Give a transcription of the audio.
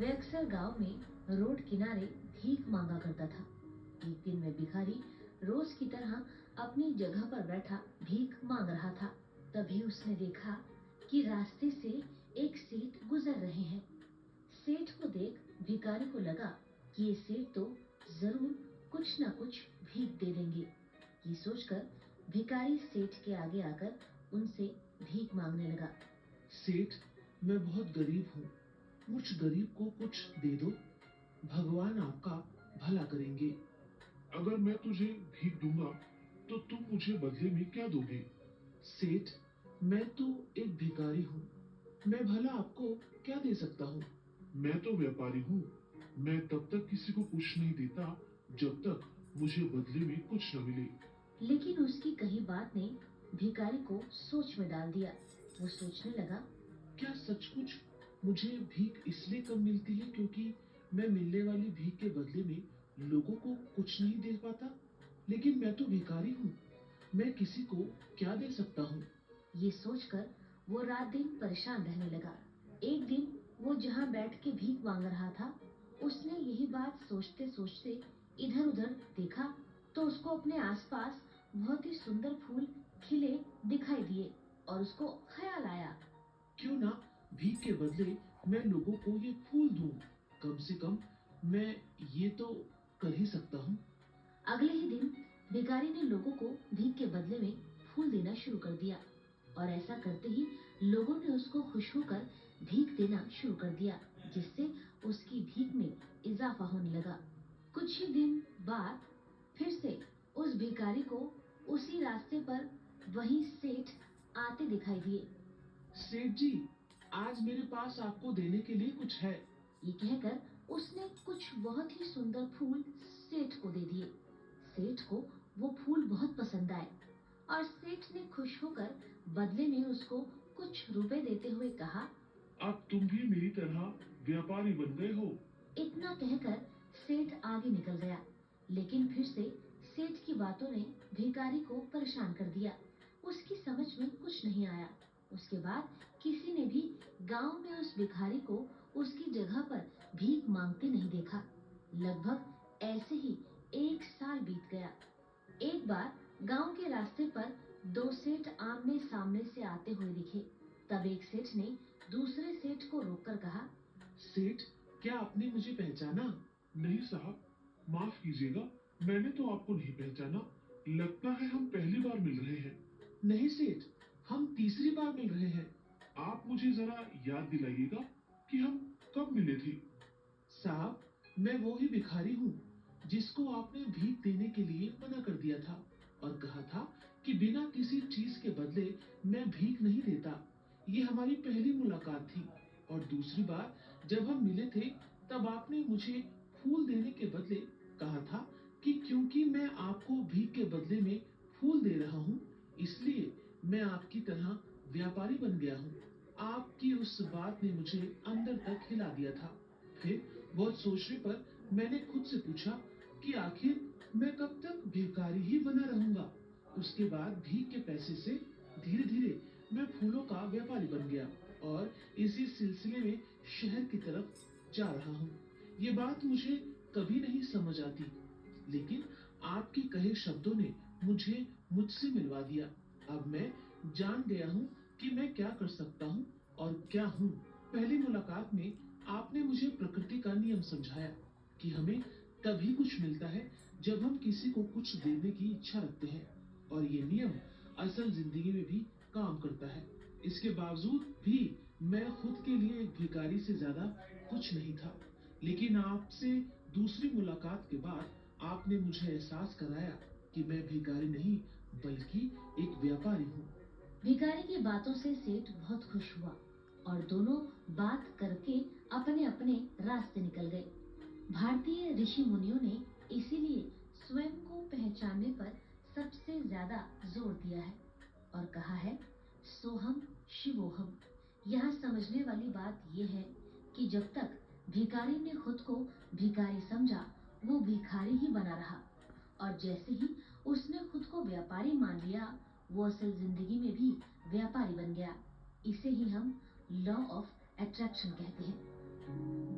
वह अक्सर गांव में रोड किनारे भीख मांगा करता था। एक दिन वह भिखारी रोज की तरह अपनी जगह पर बैठा भीख मांग रहा था। तभी उसने देखा कि रास्ते से एक सेठ गुजर रहे हैं। सेठ को देख भिखारी को लगा कि ये सेठ तो जरूर कुछ न कुछ भीख दे देंगे। ये सोचकर भिखारी सेठ के आगे आकर उनसे भीख मांगने लगा। सेठ, मैं बहुत गरीब हूँ, मुझ गरीब को कुछ दे दो, भगवान आपका भला करेंगे। अगर मैं तुझे भीख दूंगा तो तुम मुझे बदले में क्या दोगे? सेठ, मैं तो एक भिखारी हूँ, मैं भला आपको क्या दे सकता हूँ? मैं तो व्यापारी हूँ, मैं तब तक किसी को कुछ नहीं देता जब तक मुझे बदले में कुछ न मिले। लेकिन उसकी कही बात ने भिखारी को सोच में डाल दिया। वो सोचने लगा, क्या सचमुच मुझे भीख इसलिए कम मिलती है क्योंकि मैं मिलने वाली भीख के बदले में लोगों को कुछ नहीं दे पाता? लेकिन मैं तो भिखारी हूँ, मैं किसी को क्या दे सकता हूँ? ये सोचकर वो रात दिन परेशान रहने लगा। एक दिन वो जहाँ बैठ के भीख मांग रहा था, उसने यही बात सोचते सोचते इधर उधर देखा तो उसको अपने आसपास बहुत ही सुंदर फूल खिले दिखाई दिए और उसको ख्याल आया। क्यों ना भीख के बदले मैं लोगों को ये फूल दूं? कम से कम मैं ये तो कर ही सकता हूँ। अगले ही दिन भिखारी ने लोगों को भीख के बदले में फूल देना शुरू कर दिया और ऐसा करते ही लोगों ने उसको खुश होकर भीख देना शुरू कर दिया, जिससे उसकी भीख में इजाफा होने लगा। कुछ ही दिन बाद फिर से उस भिखारी को उसी रास्ते पर वही सेठ आते दिखाई दिए। सेठ जी, आज मेरे पास आपको देने के लिए कुछ है। ये कहकर उसने कुछ बहुत ही सुंदर फूल सेठ को दे दिए। सेठ को वो फूल बहुत पसंद आए और सेठ ने खुश होकर बदले में उसको कुछ रुपए देते हुए कहा, अब तुम भी मेरी तरह व्यापारी बन गए हो। इतना कहकर सेठ आगे निकल गया। लेकिन फिर से सेठ की बातों ने भिखारी को परेशान कर दिया। उसकी समझ में कुछ नहीं आया। उसके बाद किसी ने भी गांव में उस भिखारी को उसकी जगह पर भीख मांगते नहीं देखा। लगभग ऐसे ही एक साल बीत गया। एक बार गांव के रास्ते पर दो सेठ आमने सामने से आते हुए दिखे। तब एक सेठ ने दूसरे सेठ को रोककर कहा, सेठ, क्या आपने मुझे पहचाना? नहीं साहब, माफ कीजिएगा, मैंने तो आपको नहीं पहचाना। लगता है हम पहली बार मिल रहे हैं। नहीं सेठ, हम तीसरी बार मिल रहे हैं। आप मुझे जरा याद दिलाइएगा कि हम कब मिले थे। साहब, मैं वो ही भिखारी हूँ जिसको आपने भीख देने के लिए मना कर दिया था और कहा था कि बिना किसी चीज के बदले मैं भीख नहीं देता। ये हमारी पहली मुलाकात थी और दूसरी बार जब हम मिले थे तब आपने मुझे फूल देने के बदले कहा था कि क्योंकि मैं आपको भीख के बदले में फूल दे रहा हूँ, इसलिए मैं आपकी तरह व्यापारी बन गया हूँ। आपकी उस बात ने मुझे अंदर तक हिला दिया था। फिर बहुत सोचने पर मैंने खुद से पूछा कि आखिर मैं कब तक भिखारी ही बना रहूंगा। उसके बाद भीख के पैसे से धीरे धीरे मैं फूलों का व्यापारी बन गया और इसी सिलसिले में शहर की तरफ जा रहा हूँ। ये बात मुझे कभी नहीं समझ आती, लेकिन आपके कहे शब्दों ने मुझे मुझसे मिलवा दिया। अब मैं जान गया हूँ कि मैं क्या कर सकता हूँ और क्या हूँ। पहली मुलाकात में आपने मुझे प्रकृति का नियम समझाया कि हमें तभी कुछ मिलता है जब हम किसी को कुछ देने की इच्छा रखते हैं, और ये नियम असल जिंदगी में भी काम करता है। इसके बावजूद भी मैं खुद के लिए एक भिखारी से ज्यादा कुछ नहीं था, लेकिन आपसे दूसरी मुलाकात के बाद आपने मुझे एहसास कराया कि मैं भिखारी नहीं बल्कि एक व्यापारी हूँ। भिखारी की बातों से सेठ बहुत खुश हुआ और दोनों बात करके अपने अपने रास्ते निकल गए। भारतीय ऋषि मुनियों ने इसीलिए स्वयं को पहचानने पर सबसे ज्यादा जोर दिया है और कहा है, सोहम शिवोहम। यहाँ समझने वाली बात यह है कि जब तक भिखारी ने खुद को भिखारी समझा, वो भिखारी ही बना रहा, और जैसे ही उसने खुद को व्यापारी मान लिया, वो असल जिंदगी में भी व्यापारी बन गया। इसे ही हम लॉ ऑफ अट्रैक्शन कहते हैं।